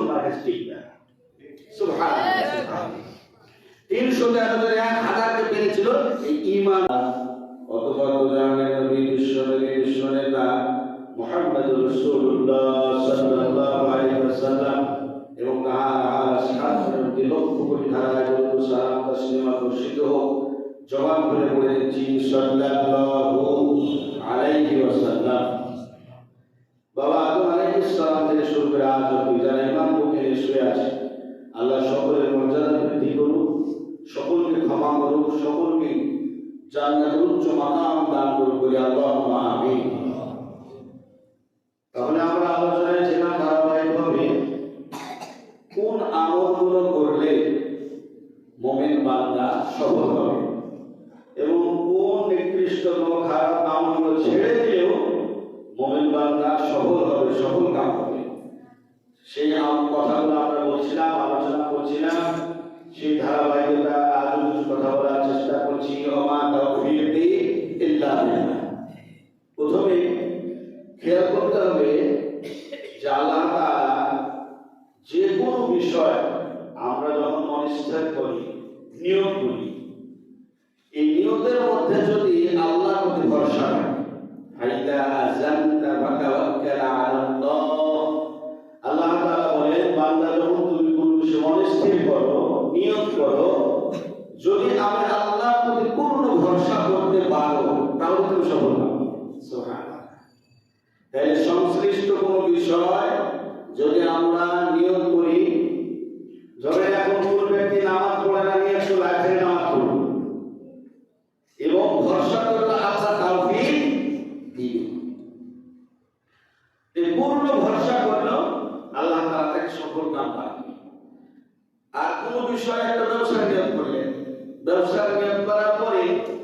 মুসলমান ঠিক না। সুবহানাল্লাহ। 313,000 পেরেছিল এই ঈমান। অতঃপর জানেন নবী বিশ্ব নেতা মুহাম্মদুর রাসূলুল্লাহ সাল্লাল্লাহু আলাইহি ওয়াসাল্লাম এবং তার সাহাবাদের লক্ষ কোটি ধারায় সালাম তাসলিমা বর্ষিত হোক। জবান খুলে পড়ে দিচ্ছি সাল্লাল্লাহু আলাইহি ওয়াসাল্লাম। বাবা আদম আলাইহিস সালাম থেকে শুরু করে আজ অবধি যারা ইমাম বুকে শুয়ে আছে, আল্লাহ সকলের মর্যাদা বৃদ্ধি করুক, সকলকে ক্ষমা করুক, সকলকে জান্নাতের উচ্চ মাকাম দান করুক বলে আল্লাহুম্মা আমিন। তাহলে আমরা আলোচনায় ছিলাম ধারাবাহিকভাবে কোন আমলগুলো করলে মুমিন বান্দা সফল হবে এবং কোন নিকৃষ্ট খারাপ আমলগুলো ছেড়ে দিলেও মুমিন বান্দা সফল হবে, সফল কাম হবে। সেই কথাগুলো আমরা বলছিলাম, আলোচনা করছিলাম। সেই ধারাবাহিকতা আজ কিছু কথা বলার চেষ্টা করছি। ওমা তাওফীকি ইল্লা বিল্লাহ। প্রথমে খেয়াল করতে হবে যে আল্লাহ তাআলা যে কোনো বিষয় আমরা যখন মনস্থির করি, নিয়ত করি, এই নিয়তের মধ্যে যদি আল্লাহর প্রতি ভরসা রাখি, আইদা আযানতা ফাতাওয়াক্কাল আলাল্লাহ। আল্লাহ তাআলা বলেন বান্দা যখন তুমি কোনো বিষয়ে মনস্থির করো, নিয়ত করো, যদি আমি আল্লাহর প্রতি পূর্ণ ভরসা করতে পারো তাহলে তুমি সফল হবে। সুবহানাল্লাহ। তাহলে সংশ্লিষ্ট কোনো বিষয় যদি আমরা নিয়ত করি, ধরে এখন কোন ব্যক্তি নামাজ পড়ে না, নিয়ে একটু রাখে নামাজ পড়ব এবং ভরসা করলে আল্লাহ তাওফীক দিবেন। এই পূর্ণ ভরসা করলো আল্লাহ তাআলা তাকে সফল কাম পাবে। আর কোন বিষয়ে একটা ব্যবসা নিয়ত করলেন, ব্যবসা নিয়ত করার পরে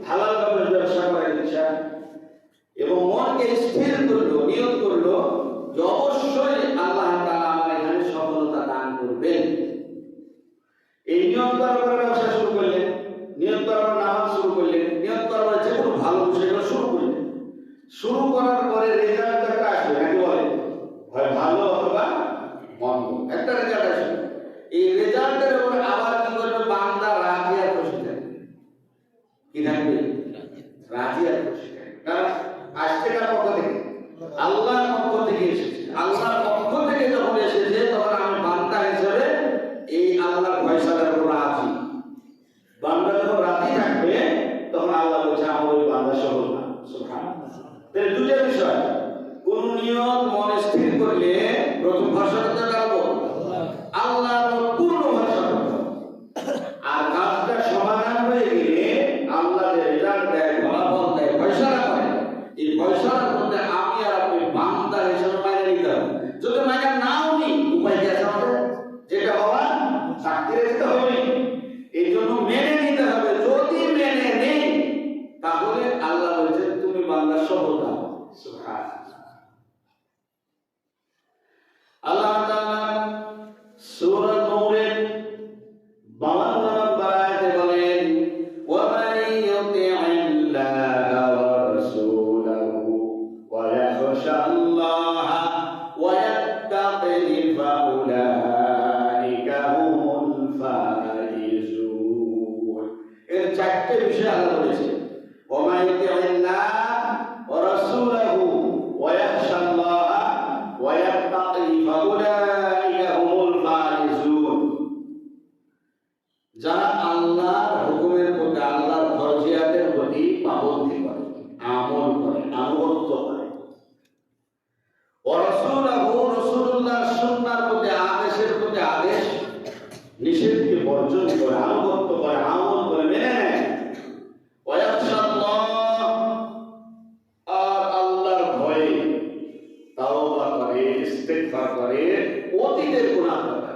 হালাল ভাবে ব্যবসা করার ইচ্ছা এবং মনকে স্থির করলো, নিয়ত করলো যে অবশ্যই আল্লাহ তাআলা আমার এখানে সফলতা দান করবেন। এই নিয়ত করার পরে ব্যবসা শুরু করলেন, নিয়ত করার পরে নামাজ শুরু করলেন, নিয়ত করার পরে যে কোনো ভালো বিষয়গুলো শুরু করলেন। শুরু করার পরে রেজাল্ট একটা আসবে, নাকি বলে হয় ভালো অথবা মন্দ, একটা রেজাল্ট আসবে। এই রেজাল্টের উপর আবার কি করবে বান্দা? রাজি আর খুশি থাকবে। কি থাকবে? রাজি আর খুশি থাকবে। কারণ আসছে কার পক্ষ থেকে? আল্লাহর পক্ষ থেকে এসেছে। আল্লাহর পক্ষ থেকে যখন এসেছে তখন আমি বান্দা হিসেবে এই আল্লাহর ফয়সালার উপর রাজি। বান্দা যখন রাজি থাকবে তখন আল্লাহ বলছে আমার ওই বান্দা সফল না। সুবহানাল্লাহ। তাহলে দুটো বিষয়, কোন নিয়ত মনে স্থির করলে প্রথম ভরসা করতে পারবো আল্লাহর পূর্ণ ভরসা করতে হবে। আর কাজটা সমাধান হয়ে গেলে আল্লাহ যে রেজাল্ট দেয়, ফলাফল দেয়, ফয়সালা করে, এই ফয়সালার মধ্যে আমি আর আপনি বান্দা হিসেবে মেনে নিতে হবে। যদি মেনে নাও নি, উপায় কি আছে আমাদের? যেটা হওয়ার চাকরি দিতে হবে, এই জন্য মেনে নিতে হবে। যদি মেনে নেই তাহলে আল্লাহ বলছেন তুমি বান্দার সফলতা। সুবহানাল্লাহ। আল্লাহ তাআলা সূরা নূরের 52 নম্বর আয়াতে বলেন ওয়া মান ইউতি'ইল্লাহা ওয়া রাসূলাহু ওয়া ইয়াখশাল্লাহা ওয়া ইয়াত্তাকি ফাউলাইকা হুমুল ফাইজুন। এর চারটি বিষয় আল্লাহ বলেছেন। ওয়া মান ইউতি'ইল্লাহা ওয়া রাসূলাহু ওয়া ইয়াখশাল্লাহা ওয়া ইয়াত্তাকি ফাউলাইকা হুমুল ফাইজুন। যারা আল্লাহর হুকুমের প্রতি, আল্লাহর ফরজিয়াতের প্রতি পাবন্দি করে, আমল করে, আনুগত্য করে, ওয়া রাসূলুহু রাসূলুল্লাহর সুন্নাহর প্রতি, আদেশের প্রতি আদেশ, নিষেধকে বর্জন করে, আনুগত্য করে, আমল করে, মেনে নেয়। ওয়া ইয়াখশাল্লাহ, আর আল্লাহর ভয়ে তাওবা করে, ইস্তিগফার করে, অতীতের গুনাহ করে।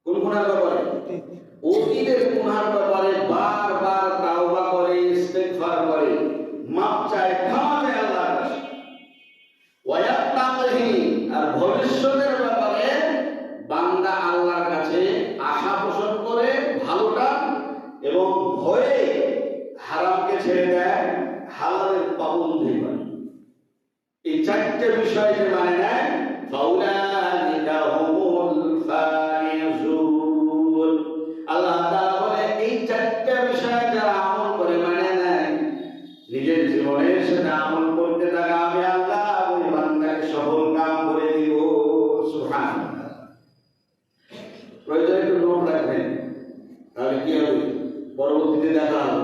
কোন গুনাহ করে? অতীতের গুনাহের ব্যাপারে বারবার তাওবা করে, ইস্তিগফার করে, মাপ চায়, ক্ষমা চায় আল্লাহর কাছে। ওয়া ইয়াত্তাকি, আর ভবিষ্যতের ব্যাপারে বান্দা আল্লাহর কাছে আশা পোষণ করে ভালোটা এবং ভয়ে হারামকে ছেড়ে দেয়, হালালের পাবন্দি করে। এই চারটি বিষয় যে মানে নেয় ফাউলাইকা হুমুল ফাইজুন। আল্লাহ তাআলা বলে এই চারটি বিষয় যারা আমল করে মানে নেয়, নিজের জীবনের সাথে আমল করতে থাকা, আমি আল্লাহ ওই বান্দাকে সফল কাম করে দিব। সুবহানাল্লাহ। প্রয়োজন একটু নোট রাখবেন, তাহলে কি হবে পরবর্তীতে দেখা হবে।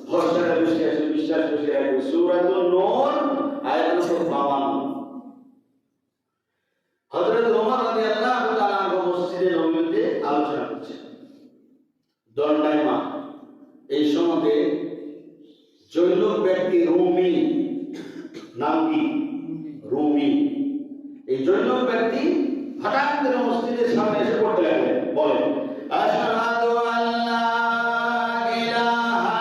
ভরসাটা বেশি আসে, বিশ্বাস বেশি আসবে। সূরাতুন নূর আয়াত নম্বর 52। হযরত ওমর রাদিয়াল্লাহু তাআলা মসজিদে নববীতে আলোচনা করছেন দণ্ডায়মান। এই সময়ে জৈনক ব্যক্তি রুমি, নাম কি? রুমি। এই জৈনক ব্যক্তি হঠাৎ করে মসজিদের সামনে এসে পড়তে লাগলেন, বলেন আশহাদু আল্লা ইলাহা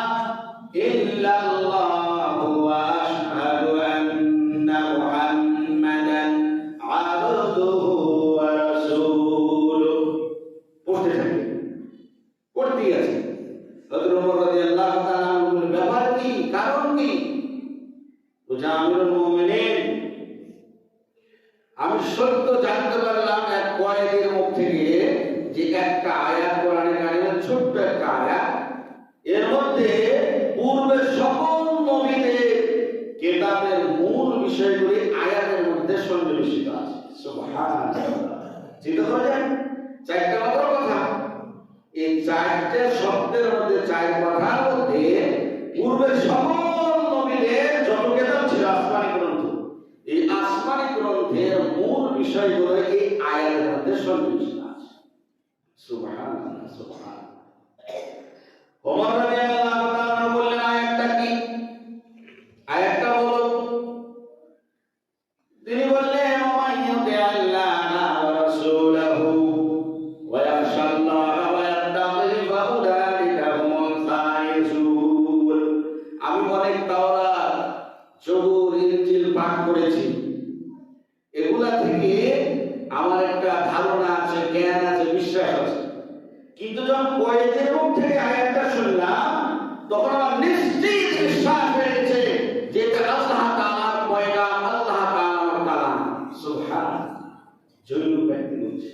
ইল্লাল্লাহু ওয়া আশহাদু আন্না মুহাম্মাদান আবদুহু ওয়া রাসূলুহু। পড়তে থাকে, পড়তেই আছে। হযরত ওমর রাদিয়াল্লাহু তাআলা বললেন, ব্যাপার কি, কারণ কি? বলছে, আমিরুল মুমিনিন, আমি সত্য জানতে পারলাম এক কয়েদির মুখ থেকে যে একটা আয়াত, কোরআনে কারিমের ছোট্ট একটা আয়াত, এর মধ্যে পূর্বের সকল নবীদের কিতাবের মূল বিষয়গুলি আয়াতের মধ্যে সন্নিবেশিত আছে। সুবহানাল্লাহ। চিন্তা করেন, চারটা মাত্র কথা। এই চারটে শব্দের মধ্যে, চার কথার মধ্যে পূর্বের সকল নবীদের যত কিতাব ছিল আসমানি গ্রন্থ, এই আসমানি গ্রন্থের মূল বিষয়গুলো এই আয়াতের মধ্যে সন্নিবেশিত আছে। সুবহানাল্লাহ, সুবহানাল্লাহ। ওমর রাদিয়াল্লাহু তাআলা বললেন, আয়াতটা কি? আয়াতটা হলো, তিনি বললেন, ওমাইয়ুতি আল্লাহ ওয়া রাসূলাহু ওয়া ইয়াখশাল্লাহ ওয়া ইয়াত্তাকি ফাউলাইকা হুমুল ফাইজুন। আমি অনেক তাওরাত, জবুর, ইনজিল পাঠ করেছি। এগুলা থেকে আমার একটা ধারণা আছে, জ্ঞান আছে, বিশ্বাস আছে। কিন্তু যখন কয়েদের মুখ থেকে আয়াতটা শুনলাম, তখন আমার নিশ্চিত বিশ্বাস হয়ে গেছে যে এটা আল্লাহ তাআলার পয়গাম, আল্লাহ তাআলার কালাম। সুবহানাল্লাহ। জৈন ব্যক্তি বলছে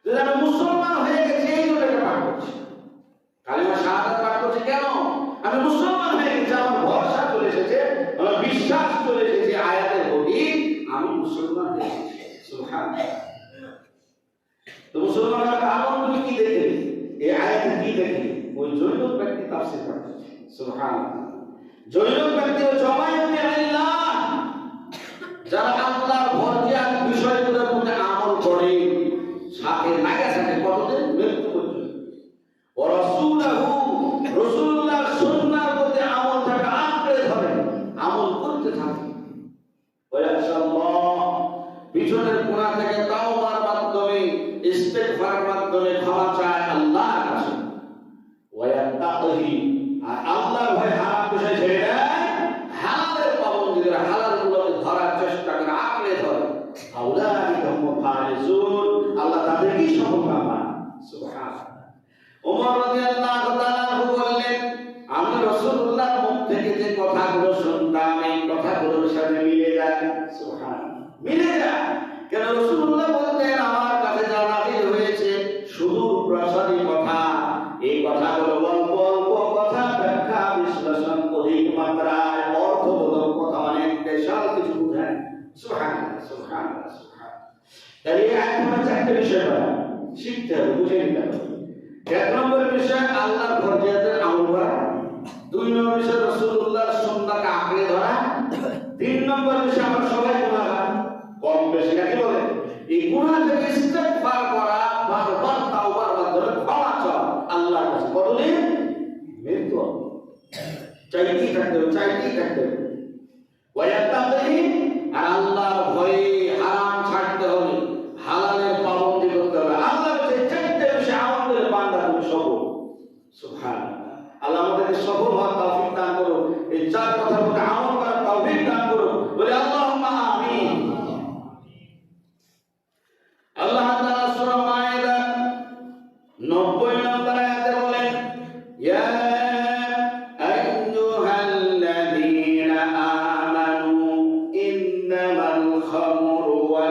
যে আমি মুসলমান হয়ে গেছি, এই জন্য এটা পাঠ করছি, কালিমা শাহাদাত পাঠ করছি। কেন? আমি মুসলমান হয়ে গেছি, আমার ভরসা চলে এসেছে, আমার বিশ্বাস চলে এসেছে আয়াতের প্রতি, আমি মুসলমান হয়ে গেছি। সুবহানাল্লাহ। তো মুসলমানরা কারণ তুমি কি দেখে, এই আয়াতে কি দেখে? ওই জৈন ব্যক্তি তাফসীর করছে। সুবহানাল্লাহ। জৈন ব্যক্তি ও জমায়েতে আল্লাহ, যারা আল্লাহর ফরজিয়াত বিষয়গুলোর মধ্যে আমল করে, সাথে লাগা থাকে কতদিন? মৃত্যু পর্যন্ত। ও রাসূলুহু, রাসূলুল্লাহর সুন্নাহর মধ্যে আমল থাকে, আঁকড়ে ধরে আমল করতে থাকে। ওয়া ইয়াশাল্লাহ, পিছনের গুনাহ থেকে তাওবার মাধ্যমে, ইস্তিগফারের মাধ্যমে ক্ষমা চায় আল্লাহর কাছে। ওয়া ইয়াত্তাকি, আর আল্লাহর ভয় হারাম বিষয় ছেড়ে দেয়, হালালের পাবন্দিদের, হালালগুলোকে ধরার চেষ্টা করে, আঁকড়ে ধরে। ফাউলাইকা হুমুল ফাইজুন, আল্লাহ তাদেরকেই সফলকাম বানায়। সুবহানাল্লাহ। ওমর রাদিয়াল্লাহু তাআলা বললেন, আমি রাসূলুল্লাহর মুখ থেকে যে কথাগুলো শুনতাম, এই কথাগুলোর সাথে মিলে যায়। সুবহানাল্লাহ। মিলে যায়। কেন? রাসূলুল্লাহ বলতেন, আমার কাছে যা নাযিল হয়েছে সুদূর প্রসারী কথা, এই কথাগুলো অল্প অল্প কথা, ব্যাখ্যা বিশ্লেষণ অধিক মাত্রায় অর্থবোধক কথা, অনেক বিশাল কিছু বোঝায়। সুবহানাল্লাহ, সুবহানাল্লাহ, সুবহানাল্লাহ। তাই এই আয়াতের চারটি বিষয় শিখতে হবে, বুঝে নিতে হবে। এক নম্বর বিষয় আল্লাহর ফরজিয়াতের আমল করা, দুই নম্বর বিষয় রাসূলুল্লাহর সুন্নাহকে আঁকড়ে ধরা, তিন নম্বর বিষয় আমরা সবাই গুনাহগার, কম বেশি নাকি বলেন, এই গুনাহ থেকে ইস্তিগফার করা, বারবার তাওবার মাধ্যমে ক্ষমা চাওয়া আল্লাহর কাছে। কতদিন? মৃত্যু। চাইতেই থাকতে হবে, চাইতেই থাকতে হবে। ওয়া ইয়াত্তাকি, আর আল্লাহর ভয়ে হারাম ছাড়তে হবে, হালালের পাবন্দি করতে হবে। আল্লাহর কাছে চাইতে বিষয় আমাদের বান্দা তুমি সফল। সুবহানাল্লাহ। আল্লাহ আমাদেরকে সফল হওয়ার তৌফিক দান করো, এই চার কথার মধ্যে আমল করার তৌফিক দান করো। বলে আল্লাহুম্মা আমিন। আল্লাহ তাআলা সূরা মায়েদা 90 নম্বর আয়াতে বলেন, ইয়া আইয়ুহাল্লাযীনা আমানু ইন্নামাল খামরু ওয়াল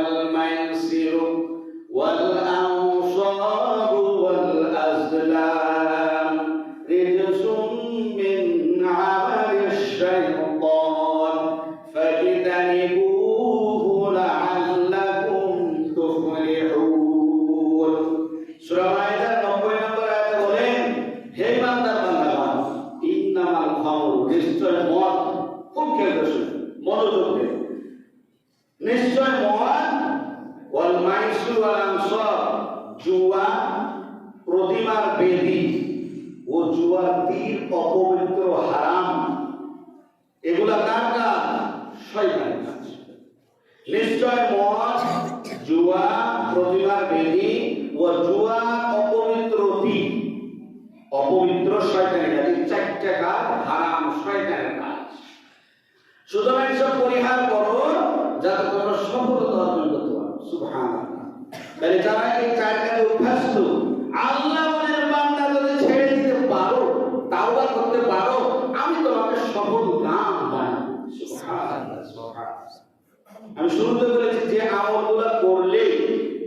الشيطان فاجتنبوه لعلكم تفلحون সূরা মাইদার 90 নম্বর আয়াতে বলেন, হে বান্দার বান্দাগণ, ইন্নামাল খামর, নিশ্চয় মদ, খুব খেয়াল শুনুন, মনোযোগ দিন, নিশ্চয় মদ, ওয়াল মাইসুর ওয়াল আনসাব, জুয়া, প্রতিমার বেদী ও জুয়ার তীর অপবিত্র হারাম, এগুলা কার কাজ? শয়তানের কাজ। নিশ্চয় মদ, জুয়া, প্রতিমার বেদী ও জুয়া, অপবিত্র তীর, অপবিত্র শয়তানের কাজ, এই চারটা কাজ হারাম, শয়তানের কাজ। সুতরাং এসব পরিহার করো যাতে তোমরা সফলতা অর্জন করতে পারো। সুবহানাল্লাহ। তাহলে যারা এই চার কাজে অভ্যস্ত, আল্লাহ বলেন বান্দা যদি ছেড়ে দিতে পারো, তাওবা করতে পারো, আমি তোমাকে সফল কাম বানাবো। সুবহানাল্লাহ, সুবহানাল্লাহ। আমি শুরুতে বলেছি যে আমলগুলো করলে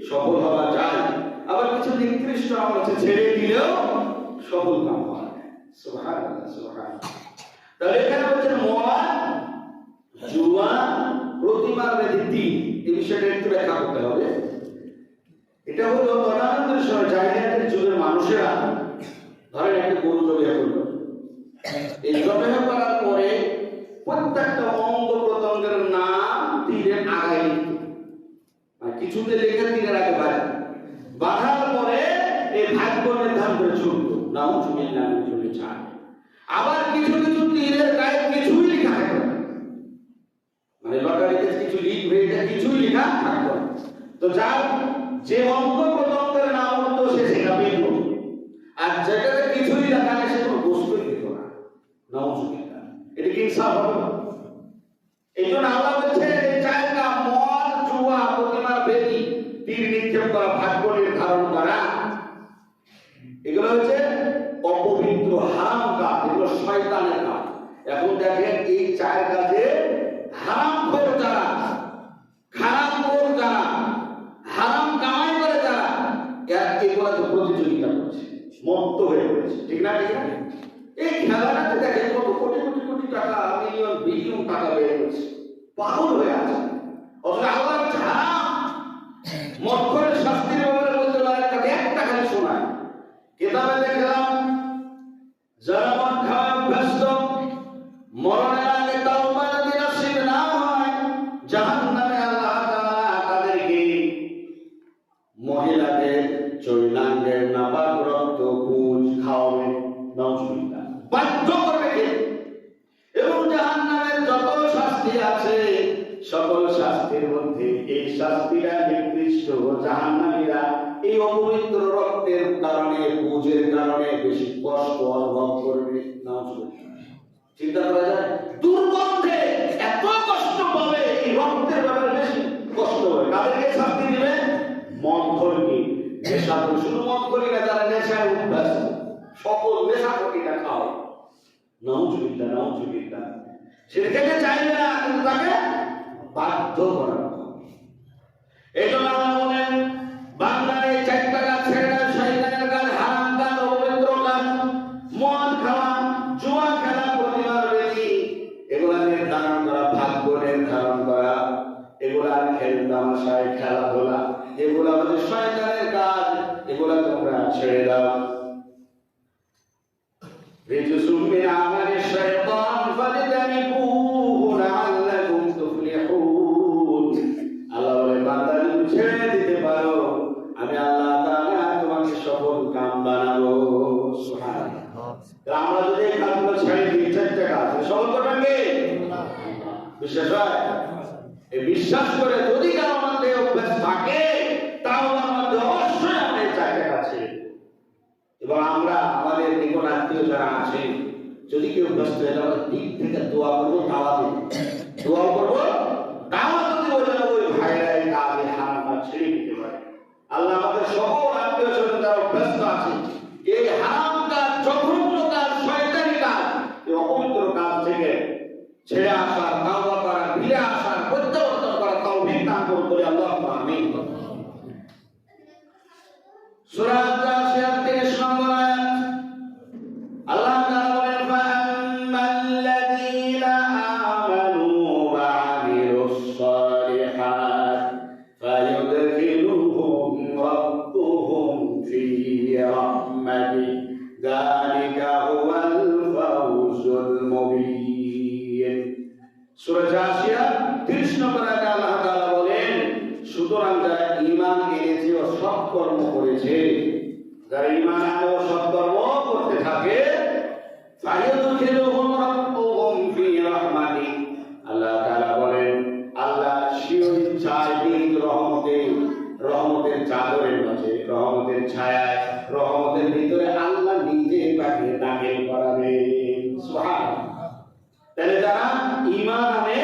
সফল হওয়া যায়, আবার কিছু নির্দিষ্ট আমল আছে ছেড়ে দিলেও সফল কাম হয়। সুবহানাল্লাহ, সুবহানাল্লাহ। তাহলে এখানে বলছেন মদ, জুয়া, প্রতিমার বেদী, এই বিষয়টা একটু ব্যাখ্যা করতে হবে। এটা হলো তদানীন্তন সময় জাহিলিয়াতের যুগের মানুষেরা ধরেন একটা গরু জবাই করলো, এই জবাই করার পরে প্রত্যেকটা অঙ্গ প্রত্যঙ্গের নাম তীরের আগায় লিখত, কিছুতে লিখে তীরের আগে বাঁধার পরে এই ভাগ্য নির্ধারণ করে ছুটত, নাম ছুটিয়ে নাম ছুটে ছাড়। আবার কিছু কিছু তীরের গায়ে কিছুই লেখা থাকে, মানে লটারিতে কিছু লিখবে, এটা কিছুই লেখা থাকতো। তো যার যে অঙ্গ প্রত্যঙ্গের নাম হতো সে সেটা পেত, আর যেটাতে কিছুই লেখা নেই সে কোনো বস্তুই পেত না। নাউজুবিল্লাহ, এটা কি ইনসাফ হবে? এই জন্য আল্লাহ বলছে এই চারটা মদ, জুয়া, প্রতিমার বেদী, তীর নিক্ষেপ করা, ভাগ্য নির্ধারণ করা, এগুলো হচ্ছে অপবিত্র হারাম কাজ, এগুলো শয়তানের কাজ। এখন দেখেন এই চার কাজে হারামখোর যারা, খারাপখোর যারা, হারাম কামাই করে যারা, এগুলো তো প্রতিযোগিতা করছে, মত্ত হয়ে পড়েছে, ঠিক না? ঠিক না? এই খেলাটাতে দেখেন কত কোটি কোটি কোটি টাকা, মিলিয়ন বিলিয়ন টাকা বের করছে, পাগল হয়ে আছে। অথচ আল্লাহ হারাম, মক্করের শাস্তির ব্যাপারে বলতে পারে একটা খালি শোনায়। কিতাবে দেখলাম যারা মদ খাওয়ায় অভ্যস্ত, মরণের আগে তাওবা যদি নসিব না হয়, জাহান্নামে আল্লাহ তাআলা তাদেরকে মহিলাদের চৈলাঙ্গের নাপাক রক্ত পুঁজ খাওয়াবে, নাউজুবিল্লাহ, বাধ্য করবে। এবং জাহান্নামের যত শাস্তি আছে সকল শাস্তির মধ্যে এই শাস্তিটা নির্দিষ্ট, জাহান্নামীরা এই অপবিত্র রক্তের কারণে, পুঁজের কারণে বেশি কষ্ট অনুভব করবে। নাউজুবিল্লাহ, চিন্তা করা যায়? দুর্গন্ধে এত কষ্ট পাবে, এই রক্তের ব্যাপারে বেশি কষ্ট হবে। কাদেরকে শাস্তি দিবে? মদখোরকে, নেশাখোর। শুধু মদখোরীরা যারা নেশায় অভ্যস্ত, সকল নেশাখোরীরা খাও। নাউজুবিল্লাহ, নাউজুবিল্লাহ। সে খেতে চাইবে না, কিন্তু তাকে বাধ্য করা হবে। এই জন্য আল্লাহ বলেন বান্দার এই চারটা কাজ ছেড়ে দাও, শয়তানের কাজ, হারাম কাজ, অপবিত্র কাজ, মদ খাওয়া, জুয়া খেলা, প্রতিমার বেদী, এগুলা নির্ধারণ করা, ভাগ্য নির্ধারণ করা, এগুলা খেল তামাশায়, খেলাধুলা, এগুলা হচ্ছে শয়তানের কাজ, এগুলা তোমরা ছেড়ে দাও। রিজসুম মিন আমালি শাইতান ফাজতানিবুহু লাআল্লাকুম তুফলিহুন। আল্লাহ বলে বান্দা যদি ছেড়ে দিতে পারো, আমি আল্লাহ তাআলা তোমাকে সফল কাম বানাবো। সুবহানাল্লাহ। আমরা যদি এই কাজগুলো ছেড়ে দিই, চারটা কাজ, সফল করবেন কে? বিশ্বাস হয়? এই বিশ্বাস করে যদি কারো মধ্যে অভ্যাস থাকে, তাও আমাদের অবশ্যই আমরা এই চারটা কাজ ছেড়ে দেব। এবং আমরা আমাদের নিকট আত্মীয় যারা আছেন, যদি কেউ ব্যস্ত হয়ে যাবে, দিক থেকে দোয়া করবো, দাওয়াত দেব, দোয়া করবো, দাওয়াত দেব যেন ওই ভাইরা এই কাজে হারাম ছেড়ে দিতে পারে। আল্লাহ আমাদের সকল আত্মীয় স্বজন যারা ব্যস্ত আছে, এই হারাম কাজ, জঘন্য কাজ, শয়তানি কাজ, এই অপবিত্র কাজ থেকে ছেড়ে আসার, তাওবা করার, ফিরে আসার, প্রত্যাবর্তন করার তৌফিক দান করুন বলে আল্লাহ আমিন। সূরা আল-জাসিয়াত 30 নম্বর আয়াত। আল্লাহ তাআলা বলেন ফাআম্মাল্লাযীনা সূরা জাসিয়া 30 নম্বর আয়াতে আল্লাহ তাআলা বলেন, সুতরাং যারা ঈমান এনেছে ও সৎকর্ম করেছে, যারা ঈমান আনে ও সৎকর্ম করতে থাকে, ফায়ুদখিলুহুম রাব্বুহুম ফি রাহমাতি, আল্লাহ তাআলা বলেন আল্লাহ শিওর চায় নিজ রহমতে, রহমতের চাদরের মাঝে, রহমতের ছায়ায়, রহমতের ভিতরে আল্লাহ নিজে তাকে দাখিল করাবেন। সুবহানাল্লাহ। তাহলে যারা ঈমান আনে,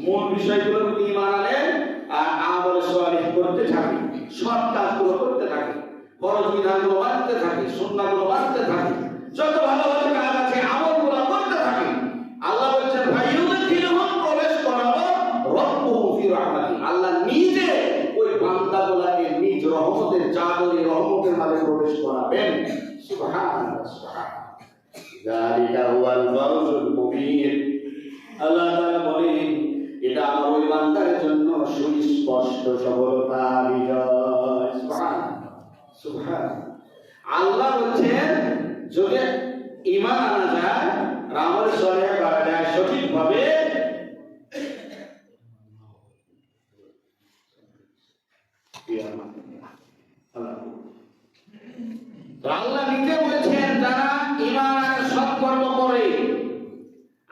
মূল বিষয়গুলোর প্রতি ঈমান আনে আর আমল সালিহ করতে থাকে, সৎ কাজগুলো করতে থাকে, ফরজ বিধানগুলো মানতে থাকে, সুন্নাহগুলো মানতে থাকে, যত ভালো ভালো কাজ আছে আমলগুলো করতে থাকে, আল্লাহ বলেন ফায়ুদখিলুহুম, প্রবেশ করাবো রাব্বুহুম ফি রাহমাতি, আল্লাহ নিজে ওই বান্দাগুলোকে নিজ রহমতের চাদরে, রহমতের মাঝে প্রবেশ করাবেন। সুবহানাল্লাহ, সুবহানাল্লাহ। যালিকা হুয়াল ফাউজুল মুবিন। আল্লাহ তাআলা বলেন এটা আমার ওই বান্দার জন্য সুস্পষ্ট সফলতা, বিজয়। সুবহানাল্লাহ, সুবহানাল্লাহ। আল্লাহ বলেন যদি ঈমান আনা যায়, আমল সালেহ করা যায় সঠিকভাবে, আল্লাহ নিজে বলেছেন যারা ঈমান আনে সৎকর্ম করে,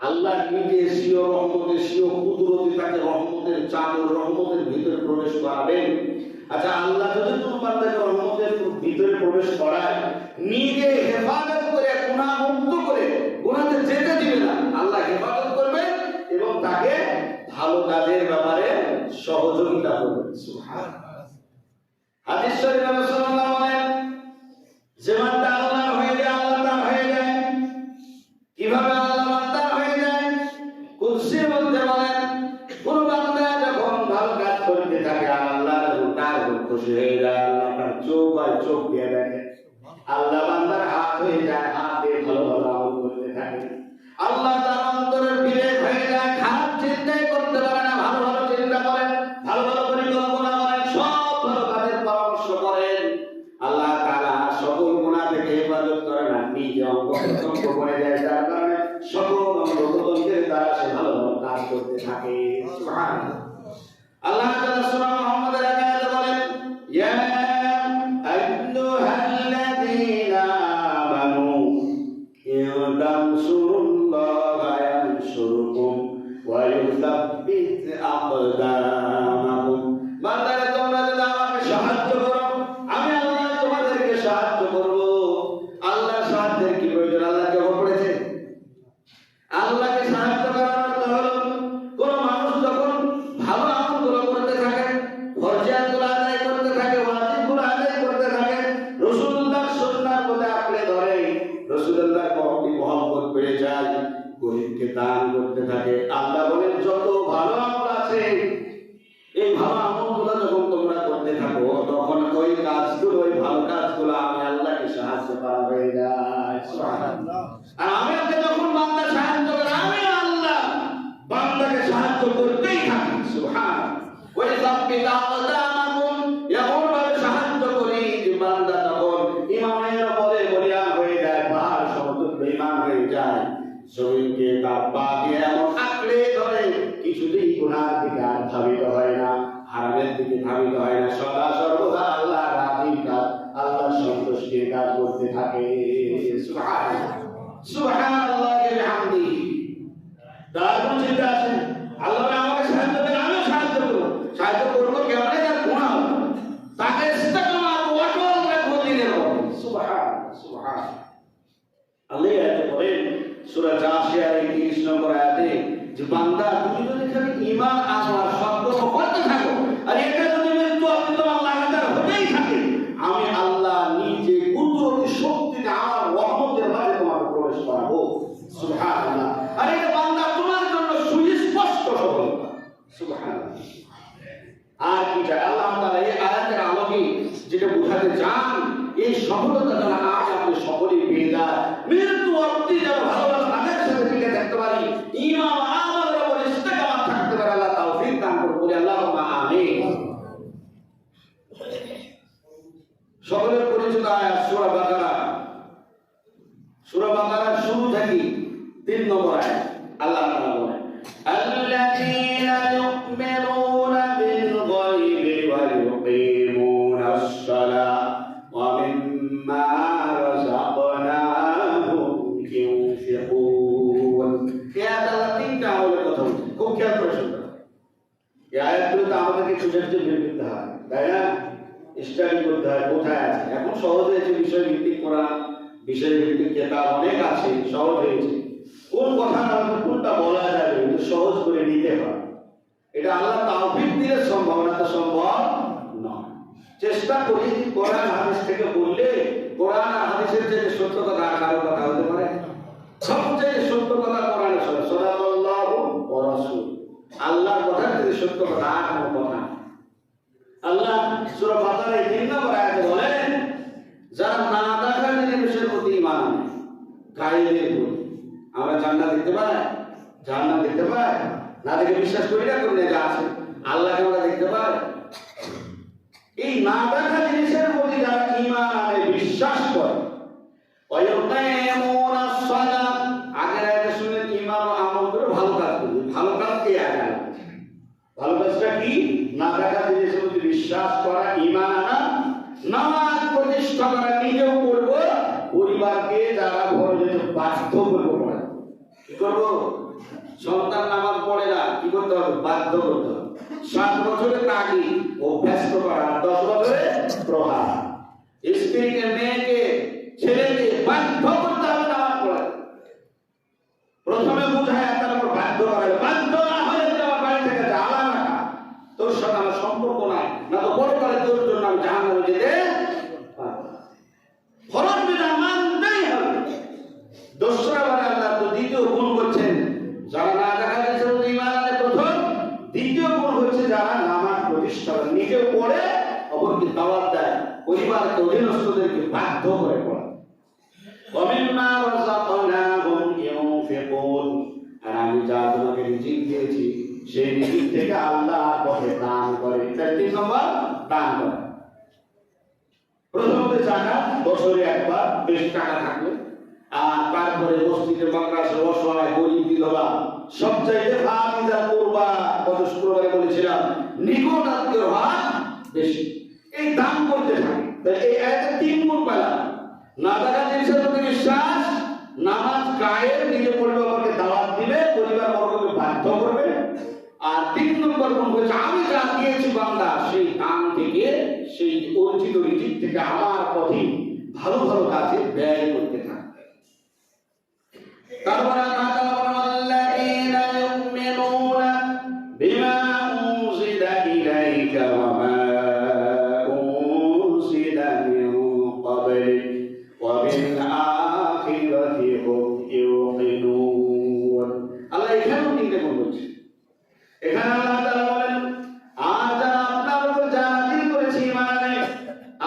আল্লাহ নিজে স্বীয় রহমতে, স্বীয় কুদরতে তাকে রহমতের চাদর, রহমতের ভিতরে প্রবেশ করাবেন। আচ্ছা, আল্লাহ যদি কোনো বান্দাকে রহমতের ভিতরে প্রবেশ করায়, নিজে হেফাজত করে, গুনাহ মুক্ত করে, গুনাহতে যেতে দিবে না, আল্লাহ হেফাজত করবে এবং তাকে ভালো কাজের ব্যাপারে সহযোগিতা করবে। সুবহানাল্লাহ। হাদিস শরীফে রাসূলুল্লাহ বলেন যে বান্দা আল্লাহর হয়ে যায়, আল্লাহ তার হয়ে যায়। কিভাবে আল্লাহ বান্দার হয়ে যায়? কুদসির মধ্যে বলেন কোন বান্দা যখন ভালো কাজ করতে থাকে আর আল্লাহ তার খুশি হয়ে যায়, আল্লাহ তার চোখ আর চোখ দিয়ে দেখে, আল্লাহ বান্দার হাত হয়ে যায়, হাত দিয়ে ভালো ভালো আমল করতে থাকে, আল্লাহ তার অন্তরের বিবেক হয়ে যায়, খারাপ চিন্তাই করতে পারে না, ভালো ভালো চিন্তা করেন, ভালো ভালো পরিকল্পনা করেন, সব ভালো কাজের পরামর্শ করেন, আল্লাহ তাআলা সকল গুনাহ থেকে হেফাজত করেন, নিজে অঙ্গ করে দেয়, যার কারণে সকল অঙ্গপ্রত্যঙ্গের দ্বারা সে ভালো ভালো কাজ করতে থাকে। সুবহানাল্লাহ। আল্লাহ তাআলা সূরা মুহাম্মদের আয়াতে বলেন ইয়া আইয়ুহাল্লাযীনা আমানু ইন তানসুরুল্লাহা ইয়ানসুরকুম ওয়া ইউসাব্বিত আকদামাকুম। বান্দারা তোমরা যদি আমাকে সাহায্য করো, আমি আল্লাহ তোমাদেরকে সাহায্য করব। আল্লাহর সাহায্যের কি প্রয়োজন? আল্লাহকে ভয় করেছে? আল্লাহকে সাহায্য করার অর্থ হলো কোন মানুষ যখন ভালো আমলগুলো করতে থাকে, ফরজিয়াতগুলো আদায় করতে থাকে, ওয়াজিবগুলো আদায় করতে থাকে, রাসূলুল্লাহর সুন্নাহর পথে আঁকড়ে ধরে, রাসূলুল্লাহর প্রতি মহব্বত বেড়ে যায়, গরীবকে দান করতে থাকে, আল্লাহ বলেন যত ভালো আমল আছে এই ভালো আমলগুলো যখন তোমরা করতে থাকো, তখন ওই কাজগুলো, ওই ভালো কাজগুলো আমি আল্লাহকে সাহায্য করা হয়ে যায়। সুবহানাল্লাহ। আর আমি ওকে যখন বান্দা সাহায্য করে, আমি আল্লাহ বান্দাকে সাহায্য করতেই থাকি। সুবহানাল্লাহ। ওই সাব্বিত আকদামাকুম, এমন ভাবে সাহায্য করি যে বান্দা তখন ঈমানের উপরে বলিয়ান হয়ে যায়, পাহাড় সমতুল্য ঈমান হয়ে যায়, জমিনকে তার পা দিয়ে এমন আঁকড়ে ধরে, কিছুতেই গুনার দিকে আর ধাবিত হয় না, হারামের দিকে ধাবিত হয় না, সদা সর্বদা আল্লাহ রাজির কাজ, আল্লাহ সন্তুষ্টির কাজ করতে থাকে। সুবহানাল্লাহ, সুবহানাল্লাহি ওয়া বিহামদিহি। তারপর চিন্তা আছে আল্লাহ আমাকে সাহায্য করে, আমিও সাহায্য করব। সাহায্য করবো কেমন? যার গুনাহ তাকে ইস্তেকামাত ওয়াটল রাখবো দিনের মধ্যে। সুবহানাল্লাহ, সুবহানাল্লাহ। আল্লাহ আয়াতে বলেন সূরা জাসিয়ার 30 নম্বর আয়াতে যে বান্দা তুমি যদি খালি ঈমান আনার সৎকর্ম করতে থাকো আর এটা যদি মৃত্যু আপনি তোমার লাগাতার হতেই থাকে, আমি আল্লাহ নিজে কুদরতি শক্তিতে আমার রহমতের মাঝে তোমাকে প্রবেশ করাবো। সুবহানাল্লাহ। আর এটা বান্দা তোমার জন্য সুস্পষ্ট সফলতা। সুবহানাল্লাহ। আর কি চাই আল্লাহ তাআলা এই আয়াতের আলোকে যেটা বোঝাতে চান, এই সফলতা দ্বারা আজ আপনি সকলেই পেয়ে যায়, মৃত্যু অবধি যেন ভালো ভালো কাজের সাথে টিকে থাকতে পারি, ঈমান আমলের উপর ইস্তেকামাত থাকতে পারে, আল্লাহ তাওফীক দান করুন। বলি আল্লাহুম্মা আমিন। সকলের পরিচিত আয়াত সূরা বাকারা, সূরা বাকারার শুরু থেকে 3 নম্বর আয়াত আল্লাহ তাআলা বলেন এই আয়াতগুলো তো আমাদেরকে খুঁজে খুঁজে বের করতে হয়, তাই না? স্টাডি করতে হয় কোথায় আছে। এখন সহজ হয়েছে, বিষয় ভিত্তিক কোরআন, বিষয় ভিত্তিক কিতাব অনেক আছে, সহজ হয়েছে। কোন কথা কোনটা বলা যাবে এটা সহজ করে নিতে হয়। এটা আল্লাহ তাওফিক দিলে সম্ভব, না তো সম্ভব নয়। চেষ্টা করি কোরআন হাদিস থেকে বললে, কোরআন আর হাদিসের যে সত্য কথা আর কারো কথা হতে পারে? সবচেয়ে সত্য কথা কোরআনের সত্য, সাল্লাল্লাহু ওয়া রাসূল, আল্লাহর কথা যে সত্য কথা আর কোনো কথা। আল্লাহ সূরা বাকারার 3 নম্বর আয়াতে বলেন, যারা না দেখা জিনিসের প্রতি ঈমান আনে, গায়েবের প্রতি। আমরা জান্নাত দেখতে পাই, জান্নাত দেখতে পাই না, দেখে বিশ্বাস করি না, করি না যে আছে। আল্লাহকে আমরা দেখতে পাই। এই না দেখা জিনিসের প্রতি যারা ঈমান আনে, বিশ্বাস করে, ওয়ায়ুকিমুনাস সালাত, আগের আয়াতে শুনলেন ঈমান ও আমল করে ভালো কাজ করবে। ভালো কাজ কি? আগে ভালো কাজটা কি? না দেখা জিনিসের প্রতি বিশ্বাস করা, ঈমান আনা, নামাজ প্রতিষ্ঠা করা, নিজেও করব, পরিবারকে যারা ফরজে বাধ্য করব। কি করব? সন্তান নামাজ পড়ে না, কি করতে হবে? বাধ্য করতে হবে। 7 বছরের তাগি অভ্যস্ত করা, 10 বছরে প্রহার। স্ত্রীকে, মেয়েকে, ছেলেকে বাধ্য করতে হবে নামাজ পড়া। প্রথমে বুঝায়, তারপর বাধ্য করা। বাধ্য না হয়ে যাওয়া, বাড়ি থেকে জ্বালা রাখা, তোর সাথে আমার সম্পর্ক নাই, না তো পরকালে তোর জন্য আমি জাহান্নামে যেতে পারবো। ফরজ বিধান মানতেই হবে। দোসরা বার আল্লাহ তো দ্বিতীয় গুণ করছেন, যারা না দেখা যাচ্ছে ঈমান আনে প্রথম, দ্বিতীয় গুণ হচ্ছে যারা নামাজ প্রতিষ্ঠা করে, নিজেও পড়ে, অপরকে দাওয়াত দেয়, পরিবারকে, অধীনস্থদেরকে বাধ্য করে পড়ে। ওয়ামিম্মা রাযাকনাহুম ইউনফিকুন, আর আমি যা তোমাকে রিজিক দিয়েছি সেই রিজিক থেকে আল্লাহর পথে দান করে। 3 নম্বর, দান করে। প্রথমত জাকাত, বছরে একবার, বেশি টাকা থাকলে। আর তারপরে মসজিদে, মাদ্রাসা, অসহায়, গরিব, বিধবা, সবচাইতে ভাগিদার করবা। কত শুক্রবারে বলেছিলাম, নিকট আত্মীয়র ভাগ বেশি। এই দান করতে থাকে। এই আয়াতে 3 গুণ পেলাম। না দেখা জিনিসের প্রতি বিশ্বাস, নামাজ কায়েম, নিজে পরিবারকে দাওয়াত দিবে, পরিবার বর্গকে বাধ্য করবে। আর 3 নম্বর গুণ হচ্ছে, আমি যা দিয়েছি বান্দা, সেই দান থেকে, সেই অর্জিত রিজিক থেকে আমার পথে ভালো ভালো কাজে ব্যয় করতে থাকবে। তারপরে আল্লাযীনা ইউমিনুনা বিমা উনজিলা ইলাইকা ওয়া মা উনজিলা মিন ক্বাবলিক ওয়া বিল আখিরাতি হুম ইউকিনুন। আল্লাহ এখানেও 3টে গুণ বলছে। এখানে আল্লাহ তাআলা বলেন, আর যারা আপনার উপর যা নাযিল করেছে ঈমান আনে,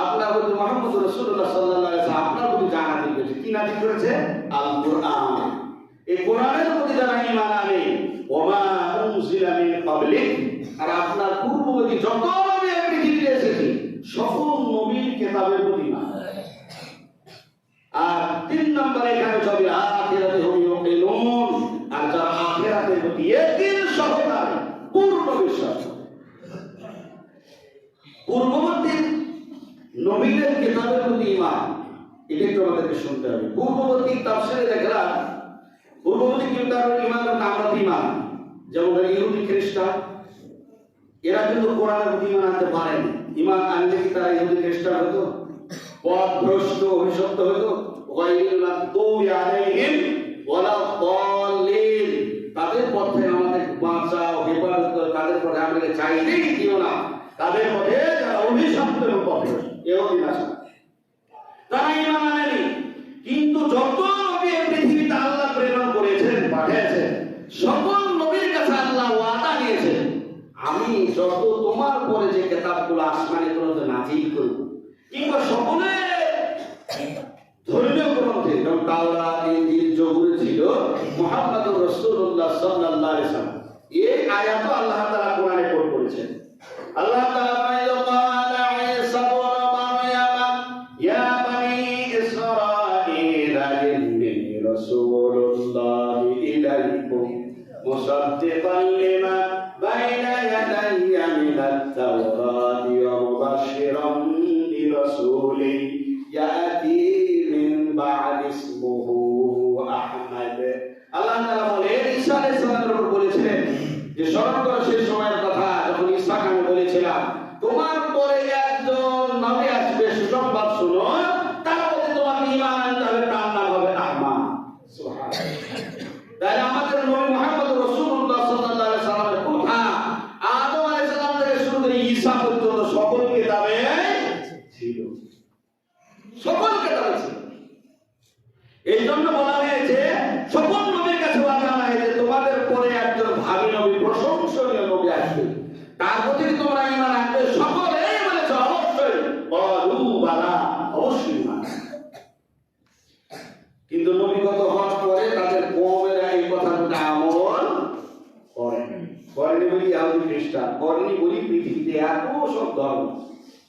আপনার প্রতি মুহাম্মদ রাসূলুল্লাহ সাল্লাল্লাহু আলাইহি ওয়াসাল্লাম আপনার প্রতি যা নাযিল করেছে। কি নাযিল করেছে? আল কোরআন। এই কোরআনের প্রতি যারা ঈমান আনে, ওয়া মা উনজিলা মিন ক্বাবলিক, আর আপনার পূর্ববর্তী যত নবী পৃথিবীতে এসেছে সকল নবীর কিতাবের প্রতি ঈমান। আর 3 নম্বরে এখানে যাবে আখিরাতে হুম ইউকিনুন, আর যারা আখিরাতের প্রতি ইয়াকিন সহকারে পূর্ণ বিশ্বাস। পূর্ববর্তী নবীদের কিতাবের প্রতি ঈমান, এটা একটু আমাদেরকে শুনতে হবে। পূর্ববর্তী তাফসীরে দেখলাম, পূর্ববর্তী কিতাবের ঈমানের আমরা ঈমান, যেমন ইহুদি, খ্রিস্টান, এরা কিন্তু কোরআনের প্রতি ঈমান আনতে পারেনি। ঈমান আনলে কি তারা ইহুদি, খ্রিস্টান হতো? পথভ্রষ্ট, অভিশপ্ত হতো? গায়রিল মাগদুবি আলাইহিম ওয়ালা দাল্লিন, তাদের পথে আমাদের বাঁচাও, হেফাজত করো, তাদের পথে আমাদের চাইতেই দিও না, তাদের পথে যারা অভিশপ্ত এবং পথভ্রষ্ট, ইহুদি নাসারা, তারা ঈমান আনেনি। কিন্তু যত নবী পৃথিবীতে আল্লাহ প্রেরণ করেছেন, পাঠিয়েছেন, সকল নবীর কাছে আল্লাহ ওয়াদা দিয়েছেন, আমি যত তোমার পরে যে কিতাবগুলো আসমানে তোমাদের নাযিল করব, কিংবা সকলে ধর্মীয় গ্রন্থে, যেমন তাওরাত, ইনজিল, জবুর ছিল, মুহাম্মদুর রাসূলুল্লাহ সাল্লাল্লাহু আলাইহি ওয়াসাল্লাম, এই আয়াত আল্লাহ তাআলা কোরআনে কোট করেছেন। আল্লাহ তাআলা مصدقا لما بين يدي من التوراة ومبشرا برسول يأتي من بعد اسمه أحمد। আল্লাহ তাআলা বলেন, ঈসা আলাইহিস সালামের উপর বলেছিলেন যে স্মরণ করো সেই সময়ের কথা যখন প্রতি তোমরা ঈমান আনবে? সকলেই বলেছে অবশ্যই। ক্বালু বালা, অবশ্যই ঈমান। কিন্তু নবীগত হওয়ার পরে তাদের কওমেরা এই কথাটা আমল করেনি। করেনি বলি ইহুদি খ্রিস্টান, করেনি বলি পৃথিবীতে এত সব ধর্ম,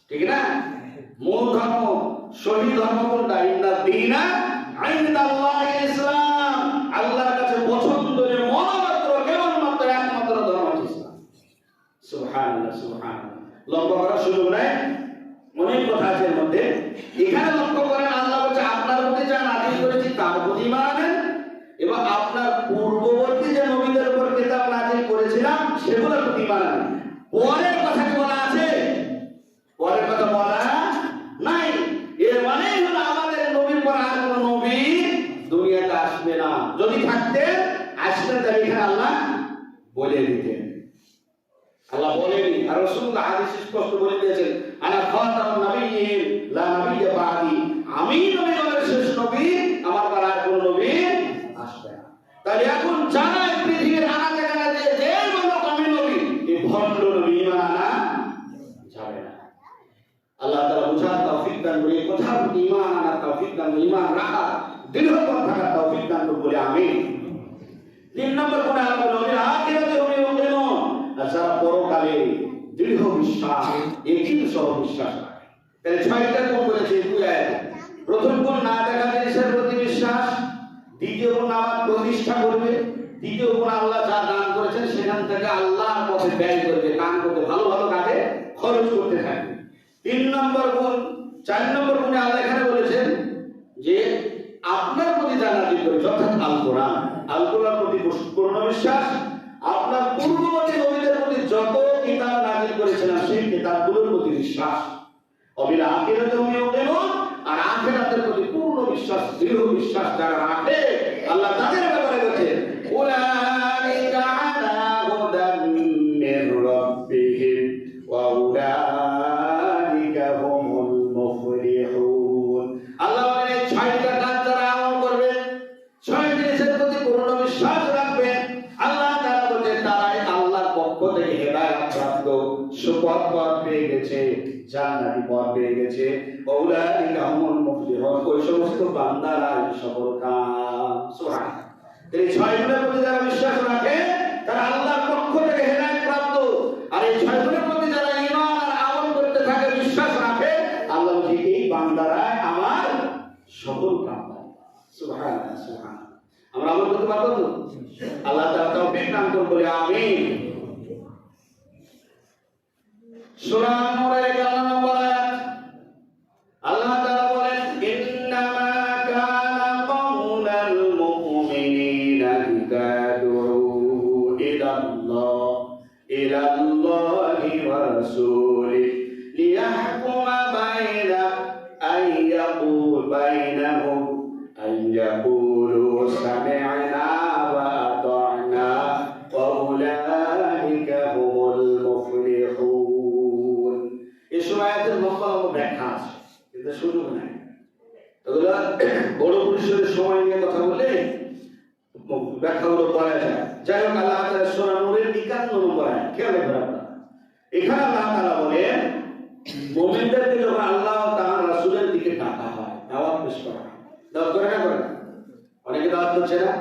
ঠিক না? মূল ধর্ম, শহীদ ধর্ম কোনটা? ইন্না দীনা ইনদাল্লাহিল ইসলাম। আল্লাহর কাছে পছন্দের মনোমাত্র কেবলমাত্র একমাত্র ধর্ম হচ্ছে ইসলাম। সুবহানাল্লাহ, সুবহানাল্লাহ। লক্ষ্য করার সুযোগ নাই, অনেক কথা আছে এর মধ্যে। এখানে লক্ষ্য করেন আল্লাহ বলছে আপনার প্রতি যা নাযিল করেছি তার প্রতি ঈমান আনেন, এবং আপনার পূর্ববর্তী যে নবীদের উপর কিতাব নাযিল করেছিলাম সেগুলোর প্রতি ঈমান আনেন। পরের কথা কি বলা আছে? পরের কথা বলা নাই। এর মানে হলো আমাদের নবীর পর আর কোন নবী দুনিয়াতে আসবে না। যদি থাকতেন আসতেন, তাহলে এখানে আল্লাহ বলে দিতেন। আল্লাহ বলেনি, আর রাসূলুল্লাহ হাদিসে স্পষ্ট বলে দিয়েছেন, আনা খাতামুন নাবিয়্যিন লা নাবিয়্যা বাদি। আমি নবীগণের শেষ নবী, আমার পর আর কোন নবী আসবে না। তাহলে এখন যারা পৃথিবীর আনাচে কানাচে যে বলল আমি নবী, এই ভণ্ড নবী ঈমান আনা যাবে না। আল্লাহ তাআলা বুঝার তৌফিক দান করে, কোথাও ঈমান আনার তৌফিক দান, ঈমান রাখা, দৃঢ়পদ থাকার তৌফিক দান করে, আমিন। 3 নম্বর কোণে আল্লাহ নবীর আখিরাতে হুম ইউকিনুন, আর যারা পরকালে দৃঢ় বিশ্বাস, একই সহ বিশ্বাস রাখে। তাহলে 6টা কোণ বলেছে দুই আয়াতে। প্রথম কোণ না দেখা জিনিসের প্রতি বিশ্বাস, দ্বিতীয় কোণ নামাজ প্রতিষ্ঠা করবে, তৃতীয় কোণ আল্লাহ যা দান করেছেন সেখান থেকে আল্লাহর পথে ব্যয় করবে, দান করতে, ভালো ভালো কাজে খরচ করতে থাকবে। 3 নম্বর গুণ, 4 নম্বর গুণে আল্লাহ এখানে বলেছেন যে আপনার প্রতি যা নাযিল করেছে অর্থাৎ আল কোরআন, আল কোরআন প্রতি পূর্ণ বিশ্বাস, আপনার পূর্ববর্তী নবীদের প্রতি যত কিতাব নাযিল করেছিলাম সেই কিতাবগুলোর প্রতি বিশ্বাস। অবিল আখিরাতে হুম ইউকিনুন, আর আখিরাতের প্রতি পূর্ণ বিশ্বাস, দৃঢ় বিশ্বাস যারা রাখে, আল্লাহ তাদের ব্যাপারে বলেছেন উলাইকা আলা হুদাম মির রাব্বিহিম ওয়া উলাইকা হুমুল মুফলিহুন। আল্লাহ বলেন এই 6টা কাজ যারা আমল করবে, 6 জিনিসের প্রতি পূর্ণ বিশ্বাস রাখবেন, আল্লাহ তাআলা বলেন তারাই আল্লাহর পক্ষ থেকে হেদায়েত প্রাপ্ত, সুপথ পথ পেয়ে গেছে, জান্নাতি পথ পেয়ে গেছে। উলাইকা হুমুল মুফলিহুন, ওই সমস্ত বান্দারা সফলকাম। সুবহানাল্লাহ। এই 6গুলোর প্রতি যারা বিশ্বাস রাখে তারা আল্লাহর পক্ষ থেকে হেদায়েত প্রাপ্ত, আর এই 6গুলোর প্রতি যারা ঈমান আর আমল করতে থাকে, বিশ্বাস রাখে, আল্লাহ বলেন এই বান্দারা আমার সফলকাম। সুবহানাল্লাহ, সুবহানাল্লাহ। আমরা আমল করতে পারবো তো? আল্লাহ তাআলা তৌফিক দান করুন, বলে আমিন। সূরা নূরের 11 নম্বর আয়াত আল্লাহ তাআলা বলেন ইন্নামা কানা কাউলাল মুমিনিনা ইযা দুউ ইলাল্লাহি ওয়া রাসূলিহি লিয়াহকুমা বাইনাহুম আইয়াকুলু সামি'না ওয়া আতা'না ওয়া উলাইকা হুমুল মুফলিহুন। এই আয়াতের লম্বা ব্যাখ্যা আছে, কিন্তু সুযোগ নাই। এগুলো বড় পরিসরের সময় নিয়ে কথা বললে ব্যাখ্যাগুলো করা যায়। যাই হোক, আল্লাহ তাআলা সূরা নূরের 51 নম্বর আয়াত খেয়াল রাখবেন আপনারা। এখানে আল্লাহ তাআলা বলেন মুমিনদেরকে যখন আল্লাহ ও তার রাসূলের দিকে ডাকা হয়, দাওয়াত পেশ করা হয়, দাওয়াত করে না করে? অনেকে দাওয়াত করছে না,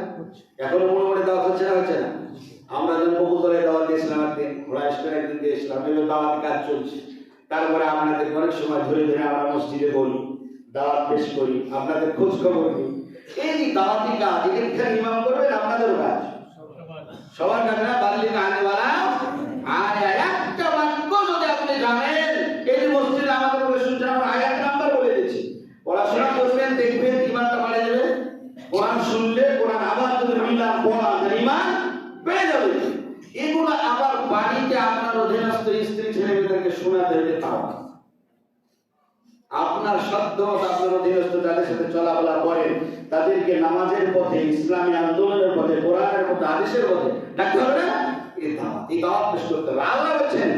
এখনো মনে মনে দাওয়াত হচ্ছে না, হচ্ছে না? আমরা যখন কবুতরে দাওয়াত দিয়েছিলাম, একদিন ঘোড়া স্টোরে একদিন দিয়েছিলাম, এভাবে দাওয়াত কাজ চলছে। তারপরে আপনাদের অনেক সময় ধরে ধরে আমরা মসজিদে বলি, দাওয়াত পেশ করি, আপনাদের খোঁজ খবর নিই। এই যে দাওয়াতি কাজ, এখানে ইমাম করবেন, আপনাদের কাজ, সবার কাজ না। বাদলি আনেওয়ালা আর একটা বাক্য যদি আপনি জানেন, এই যে মসজিদে আমাদের বলে শুনছেন, আমরা আয়াত নাম্বার বলে দিচ্ছি, পড়াশোনা করবেন, দেখবেন ইমানটা বাড়ে যাবে। কোরআন শুনলে, কোরআন আবার যদি মিলাম পড়া, ইমান বেড়ে যাবে। এগুলো আবার বাড়িতে আপনার অধীনস্থ স্ত্রী ছেলেমেয়েদেরকে শোনাতে হবে। তাও আপনার সদ্য আপনার অধীনস্থ যাদের সাথে চলাফেরা করেন তাদেরকে নামাজের পথে, ইসলামী আন্দোলনের পথে, কোরআনের পথে, হাদিসের পথে ডাকতে হবে না? এই দাওয়াত পেশ করতে হবে। আল্লাহ বলেছেন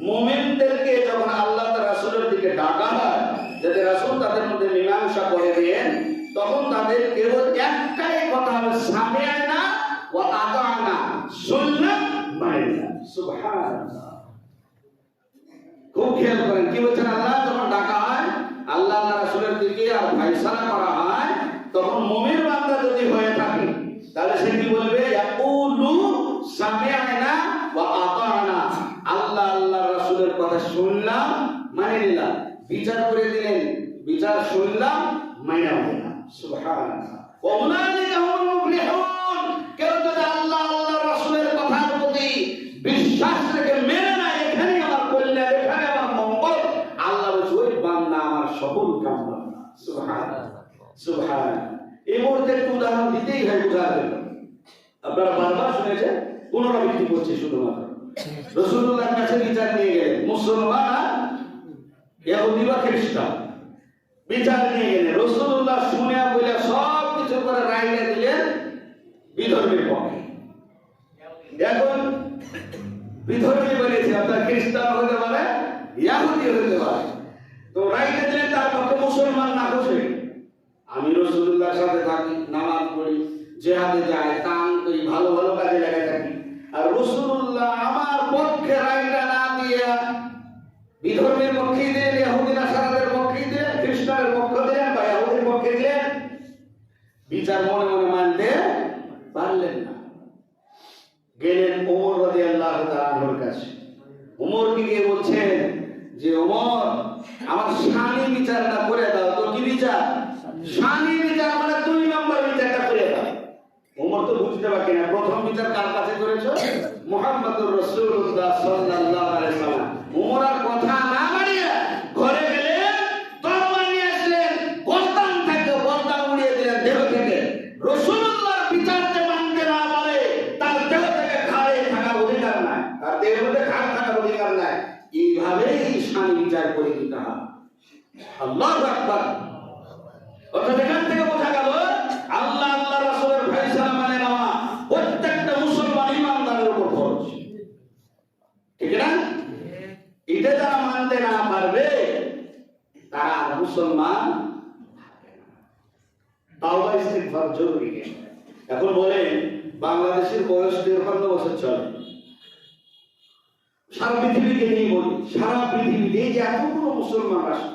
মুমিনদেরকে যখন আল্লাহ তার রাসূলের দিকে ডাকা হয়, যাতে রাসূল তাদের মধ্যে মীমাংসা করে দেন, তখন তাদের কেবল একটাই কথা হবে, সামি'না ওয়া আতা'না, শুনলাম মানলাম। সুবহানাল্লাহ। খুব খেয়াল করেন কি বলছেন আল্লাহ, যখন ডাকা হয় আল্লাহ আল্লাহ রাসূলের দিকে আর ফায়সালা করা হয়, তখন মুমিন বান্দা যদি হয়ে থাকে তাহলে সে কি বলবে? ইয়াকুলু সামি'না ওয়া আতা'না, আল্লাহ আল্লাহ রাসূলের কথা শুনলাম, মানে নিলাম। বিচার করে দিলেন, বিচার শুনলাম, মানে নিলাম। সুবহানাল্লাহ। ওয়া উলাইকা হুমুল মুফলিহুন। কেউ যদি আল্লাহ আল্লাহ রাসূলের কথার প্রতি বিশ্বাস রেখে মেনে নেয়, এখানে আমার কল্যাণ, এখানে আমার মঙ্গল, আল্লাহ বলছে ওই বান্দা আমার সফল কাম বান্দা। সুবহানাল্লাহ সুবহানাল্লাহ। এই মুহূর্তে একটু উদাহরণ দিতেই হয় বোঝার জন্য। আপনারা বারবার শুনেছেন, পুনরাবৃত্তি করছি শুধুমাত্র। রাসূলুল্লাহর কাছে বিচার নিয়ে গেলেন মুসলমান আর ইহুদি বা খ্রিস্টান, বিচার নিয়ে গেলেন। রাসূলুল্লাহ শুনে বলে সব কিছু করে রায় দিলেন বিধর্মীর পক্ষে। এখন বিধর্মী বলেছে আপনার খ্রিস্টান হতে পারে, ইহুদি হতে পারে, তো রায় দিলেন তার পক্ষে। মুসলমান না খুশি, আমি রাসূলুল্লাহর সাথে থাকি, নামাজ পড়ি, জিহাদে যাই, দান করি, ভালো ভালো কাজে লাগে থাকি, আর রাসূলুল্লাহ আমার পক্ষে রায়টা না দিয়ে বিধর্মীর পক্ষে দিলেন, ইহুদি নাসারাদের পক্ষে দিলেন, খ্রিস্টানের পক্ষে দিলেন বা ইহুদির পক্ষে দিলেন। বিচার মনে মনে মানতে পারলেন না। গেলেন ওমর রাদিয়াল্লাহু তাআলা আনহুর কাছে। ওমরকে গিয়ে বলছেন যে ওমর, আমার শানি বিচারটা করে দাও। তো কি বিচার? শানি বিচার মানে 2 নম্বর বিচারটা করে দাও। ওমর তো বুঝতে পারছে না, প্রথম বিচার কার কাছে করেছো? মুহাম্মদুর রাসূলুল্লাহ সাল্লাল্লাহু আলাইহি সাল্লাম। ওমর আর কথা না বাড়িয়ে ঘরে গেলেন, তরবারি নিয়ে আসলেন, গর্দান থেকে গর্দান উড়িয়ে দিলেন দেহ থেকে। রাসূলুল্লাহর বিচার যে মানতে না পারে, তার দেহ থেকে ঘাড়ে থাকার অধিকার নাই, তার দেহের মধ্যে ঘাড় থাকার অধিকার নাই। এইভাবেই শানি বিচার করে দিতে হয়। আল্লাহু আকবার। অর্থাৎ এখান থেকে বোঝা গেল আল্লাহ আল্লাহ রাসূলের ফয়সালা মানে নেওয়া প্রত্যেকটা মুসলমান ইমানদারের উপর ফরজ। ঠিক না? এটা যারা মানতে না পারবে তারা মুসলমান থাকে না। তাওবা ইস্তিগফার জরুরি। এখন বলেন বাংলাদেশের বয়স 53 বছর চলে। সারা পৃথিবীকে নিয়ে বলি, সারা পৃথিবীতে এই যে এতগুলো মুসলমান রাষ্ট্র,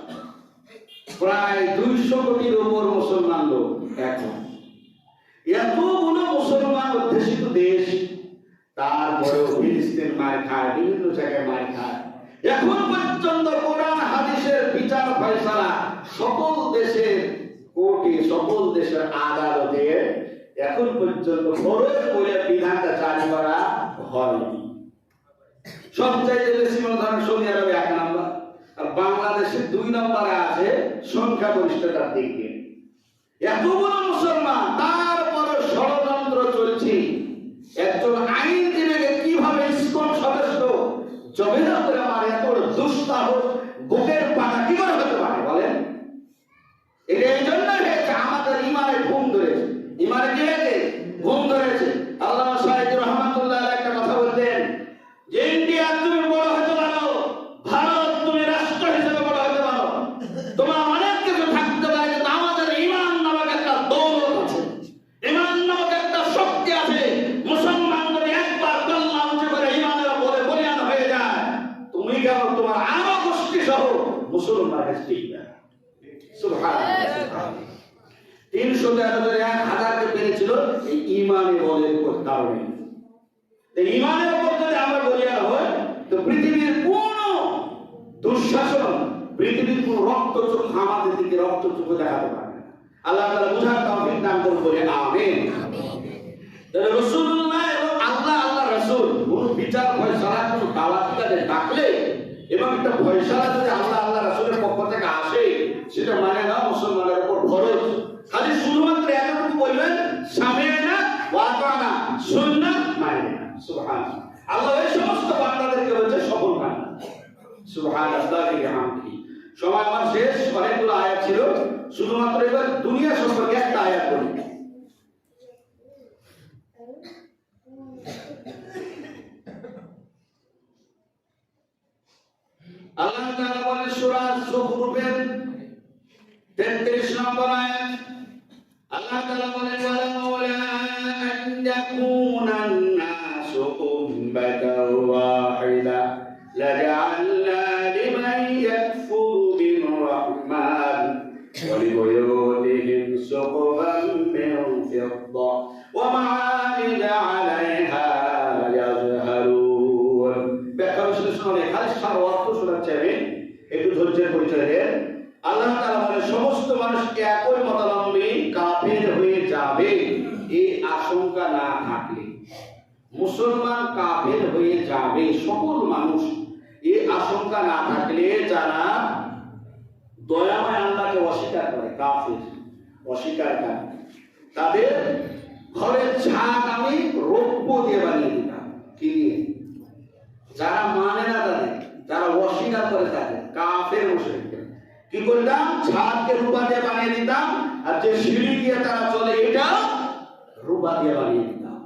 প্রায় 200 কোটির উপর মুসলমান লোক, এখন এতগুলো মুসলমান অধ্যুষিত দেশ, তারপরেও ফিলিস্তিন মার খায়, বিভিন্ন জায়গায় মার খায়। এখন পর্যন্ত কোরআন হাদিসের বিচার ফয়সালা সকল দেশের কোর্টে, সকল দেশের আদালতে এখন পর্যন্ত ফরজ বলে বিধানটা জারি করা হয়নি। সবচাইতে বেশি মনে ধরেন সৌদি আরবে 1 নম্বর, আর বাংলাদেশে 2 নম্বরে আছে সংখ্যাগরিষ্ঠতার দিক দিয়ে। এতগুলো মুসলমান, তারপরে ষড়যন্ত্র চলছে। একজন আইনজীবীকে কিভাবে ইসকন সদস্য জমিদার করে আমার এত দুঃসাহস, বুকের পাটা কি করে হতে পারে বলেন? এটা এই জন্য হয়েছে আমাদের ইমানে ঘুম ধরেছে। ইমানে কি হয়েছে? ঘুম ধরেছে। আল্লামা সাইয়্যিদ রহমাতুল্লাহ আলাইহি একটা কথা বলতেন যে ইন্ডিয়া তুমি বড় হতে পারো, ভারত তুমি রাষ্ট্র হিসেবে বড় হতে পারো, তোমার অনেক কিছু থাকতে পারে, কিন্তু আমাদের ঈমান নামক একটা দৌলত আছে, ঈমান নামক একটা শক্তি আছে। মুসলমান যদি একবার কল্লা উঁচু করে ঈমানের উপরে বলিয়ান হয়ে যায়, তুমি কেন তোমার আরো গোষ্ঠী সহ মুসলমান টিকবে না। সুবহানাল্লাহ। 313,000 কে পেরেছিল এই ঈমানের বলের কারণে। এই ঈমানের উপর যদি আমরা বলিয়ান হই, তো পৃথিবীর কোন দুঃশাসন, পৃথিবীর কোন রক্তচক্ষু আমাদের দিকে রক্তচক্ষু দেখাতে পারবে না। আল্লাহ তাআলা বুঝার তৌফিক দান করুন, বলে আমিন। তাহলে রাসূলুল্লাহ এবং আল্লাহ আল্লাহ রাসূল কোন বিচার ফয়সালা, কোন দাওয়াত কাজে ডাকলে এবং একটা ফয়সালা যদি আল্লাহ আল্লাহ রাসূলের পক্ষ থেকে আসে, সেটা মানে না মুসলমানের উপর ফরজ। খালি শুধুমাত্র এতটুকু বলবেন সামি'না ওয়া আতা'না, সুন্নাত মানে না। সুবহানাল্লাহ। আল্লাহ এই সমস্ত বান্দাদেরকে বলছে সফল বান্দা। সুবহানাল্লাহি ওয়া বিহামদিহি। সময় আমার শেষ, অনেকগুলো আয়াত ছিল, শুধুমাত্র এবার দুনিয়া সম্পর্কে একটা আয়াত বলি। আল্লাহ তাআলা বলেন সূরা যুখরুফের 33 নম্বর আয়াত, আল্লাহ তাআলা বলেন ওয়ালাউলা আন ইয়াকুনান নাসু উম্মাতান ওয়াহিদা লাজআলনা কাফের হয়ে যাবে সকল মানুষ, এই আশঙ্কা না থাকলে যারা দয়াময় আল্লাহকে অস্বীকার করে, কাফের অস্বীকার করে, তাদের ঘরের ছাদ আমি রৌপ্য দিয়ে বানিয়ে দিতাম। কি দিয়ে? যারা মানে না তাদের, যারা অস্বীকার করে তাদের, কাফের মুশরিক, কি করতাম? ছাদকে রূপা দিয়ে বানিয়ে দিতাম, আর যে সিঁড়ি দিয়ে তারা চলে এটা রূপা দিয়ে বানিয়ে দিতাম।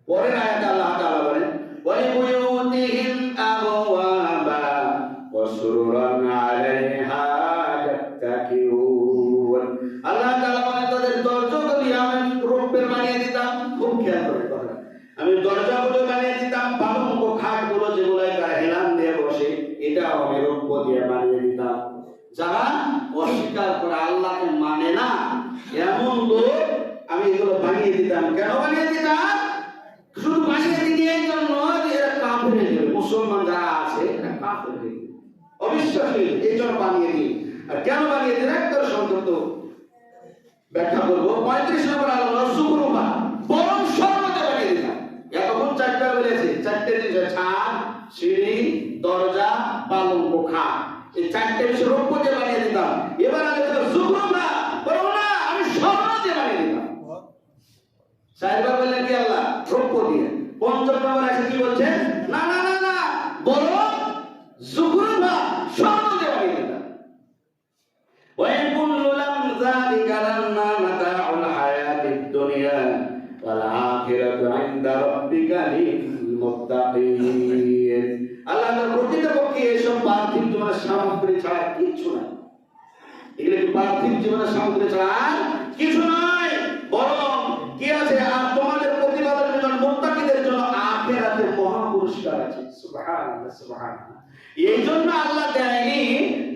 পরের আয়াতে আল্লাহ তাআলা বলেন ওয়ালিবুয়ুতিহিম আবওয়াবা ওয়া সুরুরান আলাইহা ইয়াত্তাকিউন। আল্লাহ তাআলা বলেন তাদের দরজাগুলি আমি রূপের বানিয়ে দিতাম। খুব খেয়াল করে কথা, আমি দরজাগুলো বানিয়ে দিতাম, পালঙ্ক খাটগুলো যেগুলোয় তারা হেলান দিয়ে বসে এটাও আমি রূপ দিয়ে বানিয়ে দিতাম। যারা অস্বীকার করে আল্লাহকে মানে না এমন লোক আমি এগুলো বানিয়ে দিতাম। কেন বানিয়ে দিতাম? শুধু বানিয়ে দিতে এই জন্য যে এরা কাফের হয়ে যাবে, মুসলমান যারা আছে এরা কাফের হয়ে যাবে, অবিশ্বাসী, এই জন্য বানিয়ে দিই। আর কেন বানিয়ে দিন একদম সংক্ষিপ্ত ব্যাখ্যা করবো। 35 নম্বর আল্লাহ সুকুরুমা বরং সর্বদা বানিয়ে দিতাম। এতক্ষণ চারটা বলেছে, চারটে জিনিস, ছাদ, সিঁড়ি, দরজা, পালঙ্ক, খাট, এই চারটে বিষয় রৌপ্য দিয়ে বানিয়ে দিতাম। এবার আমি সুকুরুমা বরং না, আমি স্বর্ণ দিয়ে বানিয়ে দিতাম। চারবার বললেন কি আল্লাহ? রৌপ্য দিয়ে। পঞ্চম নম্বর আছে কি বলছে? না না না না, বরং সুকুরুমা স্বর্ণ দিয়ে বানিয়ে দিতাম। ওয়াইন কুল্লু লাম যালিকা লাম্মা মাতাউল হায়াতিদ দুনিয়া ওয়াল আখিরাতু ইনদা রাব্বিকা লিল মুত্তাকিন। আল্লাহর প্রকৃতপক্ষে এসব পার্থিব জীবনের সামগ্রী ছাড়া কিছু নাই। এগুলো কি পার্থিব জীবনের সামগ্রী ছাড়া কিছু নয়, বরং কি আছে? আর তোমাদের প্রতিপালকের জন্য, মুত্তাকিদের জন্য আখিরাতে মহা পুরস্কার আছে। সুবহানাল্লাহ, সুবহানাল্লাহ। এই জন্য আল্লাহ দেয়নি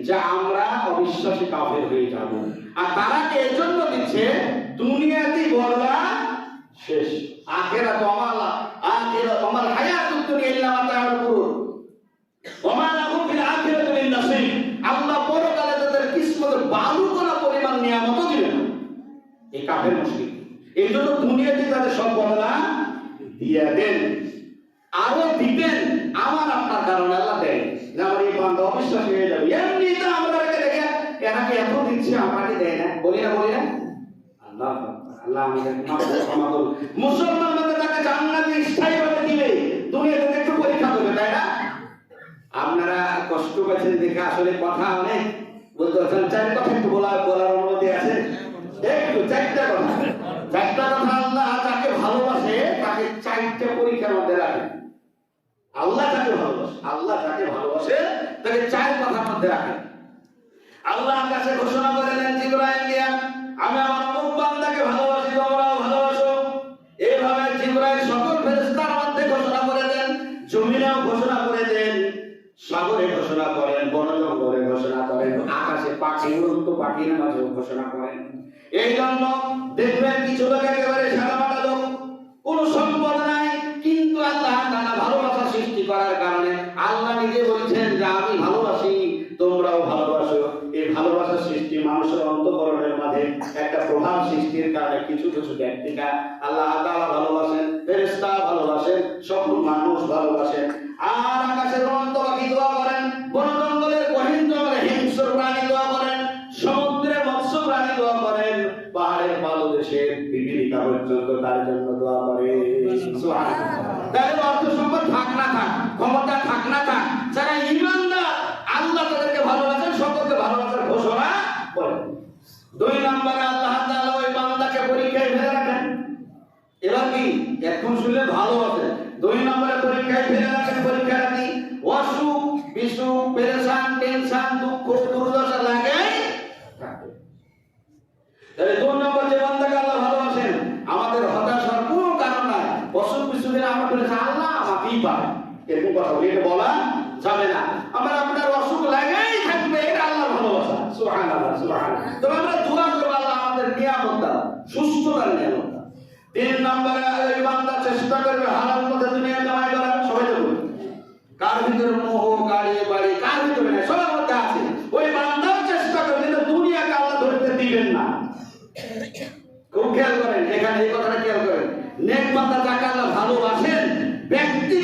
যে আমরা অবিশ্বাসী কাফের হয়ে যাব, আর তারা এই জন্য দিচ্ছে দুনিয়াতেই বড়রা শেষ, আখিরাত আমালা, আখিরাত আমাল হায়াতুদ দুনিয়া ইল্লা মাতাউল গুরুর ওমা লাহুম ফিল আখিরাতি মিন নাসিব। আল্লাহ পরকালে তাদের কিসমতের বালুকণা পরিমাণ নিয়ামত দিবেন না, এই কাফের মুশরিক। এই জন্য দুনিয়াতে তাদের সব বড়রা দিয়ে দেন, আরো দিবেন আমার আপনার কারণে। আল্লাহ দেন যে আমার এই বান্দা অবিশ্বাসী হয়ে যাবে, এমনি তো আমরা দেখে এনাকে এত দিচ্ছে আমাকে দেয় না, বলি না বলি না। আল্লাহ আল্লাহ আমাদের ক্ষমা করুন। মুসলমান মধ্যে তাকে জান্নাতে স্থায়ীভাবে দিবে, দুনিয়াতে একটু পরীক্ষা করবে, তাই না? আপনারা কষ্ট পাচ্ছেন দেখে আসলে কথা অনেক বলতে পারছেন। চার কথা একটু বলার অনুমতি আছে? একটু চারটা কথা আল্লাহ যাকে ভালোবাসে তাকে চারটা পরীক্ষার মধ্যে রাখে। আল্লাহ যাকে ভালোবাসে তাকে চার কথার মধ্যে রাখে। আল্লাহ কাছে ঘোষণা করে দেন জিবরাইল দিয়া, আমি আমার অমুক বান্দাকে ভালোবাসি, তোমরাও ভালোবাসো। এইভাবে জিবরাইল সকল ফেরেশতার মধ্যে ঘোষণা করে দেন, জমিনেও ঘোষণা করে দেন, সাগরে ঘোষণা করেন, বনজঙ্গলে ঘোষণা করেন, আকাশে পাখি, উড়ন্ত পাখির মাঝেও ঘোষণা করেন। এই জন্য দেখবেন কিছু লোক একেবারে সাদামাটা লোক, কোনো সম্পদ নাই, কিন্তু আল্লাহ তাআলা ভালোবাসা সৃষ্টি করার কারণে আল্লাহ নিজে বলছেন যে আমি ভালোবাসি, তোমরাও ভালোবাসো। এই ভালোবাসা সৃষ্টি মানুষের অন্তঃকরণের মাঝে একটা প্রভাব সৃষ্টির কারণে কিছু কিছু ব্যক্তিরা আল্লাহ তাআলা ভালোবাসেন, ফেরেশতা ভালোবাসেন, সকল মানুষ ভালোবাসেন। আর আকাশের উড়ন্ত পাখি দোয়া করেন, বনজঙ্গলের গহীন জঙ্গলে হিংস্র প্রাণী দোয়া করেন, সমুদ্রের মৎস্য প্রাণী দোয়া করেন, পাহাড়ের পাদদেশের পিপীলিকা পর্যন্ত তার জন্য দোয়া করে। সুবহানাল্লাহ। তাহলে অর্থ সম্পদ থাক না থাক, ক্ষমতা থাক না থাক, যারা ঈমানদার আল্লাহ তাদেরকে ভালোবাসেন, সকলকে ভালোবাসার ঘোষণা করেন। 2 নম্বরে আল্লাহ তাআলা ওই বান্দাকে পরীক্ষায় ফেলে রাখেন। এবার কি এখন শুনলে ভালো আছে। 2 নম্বরে পরীক্ষায় ফেলে রাখেন। পরীক্ষা কি? অসুখ বিসুখ, পেরেশান, টেনশন, দুঃখ দুর্দশা লাগে থাকে। তাহলে 2 নম্বর যে বান্দাকে আল্লাহ ভালোবাসেন, আমাদের হতাশার কোনো কারণ নাই। অসুখ বিসুখে আমরা বলেছি আল্লাহ আমাকেই পায়, এরকম কথা বলা যাবে না। আমরা আপনার অসুখ লাগাই থাকবে, এটা আল্লাহর ভালোবাসা। সুবহানাল্লাহ, সুবহানাল্লাহ। তো আমরা দোয়া করব আল্লাহ আমাদের নিয়ামত দাও, সুস্থতার নিয়ামত দাও। 3 নম্বরে এই বান্দা চেষ্টা করবে হালাল পথে দুনিয়া কামাই করার। সবাই তো বলি কার ভিতরে মোহ, গাড়ি বাড়ি কার ভিতরে নাই, সবার মধ্যে আছে। ওই বান্দাও চেষ্টা করবে যে দুনিয়াকে আল্লাহ ধরতে দিবেন না। খুব খেয়াল করেন, এখানে এই কথাটা খেয়াল করেন। নেক বান্দা যাকে আল্লাহ ভালোবাসেন, ব্যক্তি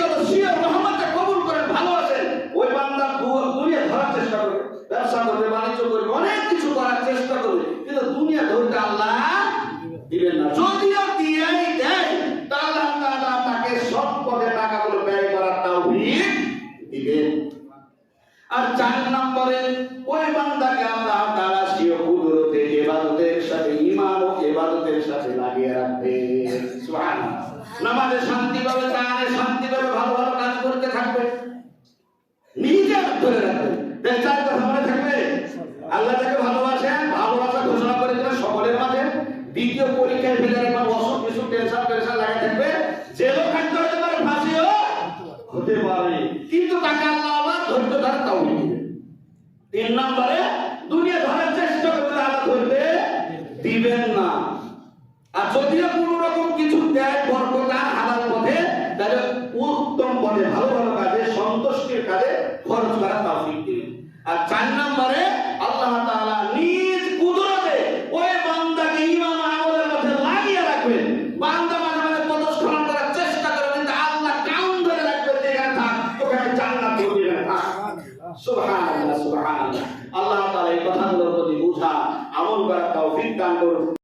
4 নম্বরে ওই বান্দাকে আল্লাহ তাআলা স্বীয় কুদরতে ইবাদতের সাথে ঈমান ও ইবাদতের সাথে লাগিয়ে রাখবে। সুবহানাল্লাহ। নামাজে শান্তি পাবে, তাআলা শান্তি পাবে, ভালো ভালো কাজ করতে থাকবে, নিজে ধরে রাখবে। তাই চার কথা মনে থাকবে, আল্লাহ যাকে ভালোবাসেন, ভালোবাসা ঘোষণা করে দেবেন সকলের মাঝে। দ্বিতীয় পরীক্ষায় ফেলার একবার অসুখ কিছু টেনশন লাগে থাকবে, জেলও খাটতে হতে পারে, ফাঁসিও হতে পারে, কিন্তু তাকে আল্লাহ ধৈর্য ধরে তাওফিক দিবেন। 3 নম্বরে দুনিয়া ধরার চেষ্টা করলে আল্লাহ ধরতে দিবেন না। আর যদিও কোনো রকম কিছু দেয় বরকত আর হালাল পথে, তাহলে উত্তম পথে ভালো ভালো কাজে সন্তুষ্টির কাজে খরচ করার তাওফিক দিবেন। আর 4 নম্বরে আল্লাহ তাআলা নিজ কুদরতে ওই বান্দাকে ঈমান আমলের মধ্যে লাগিয়ে রাখবেন। বান্দা মাঝে মাঝে পদস্খলন করার চেষ্টা করবে, কিন্তু আল্লাহ কাউন ধরে রাখবেন যে এখানে থাক, তোকে আমি জান্নাত দেব, এখানে থাক। সুবহানাল্লাহ, সুবহানাল্লাহ। আল্লাহ তাআলা এই কথাগুলোর প্রতি বুঝা আমল করার তৌফিক দান করুন।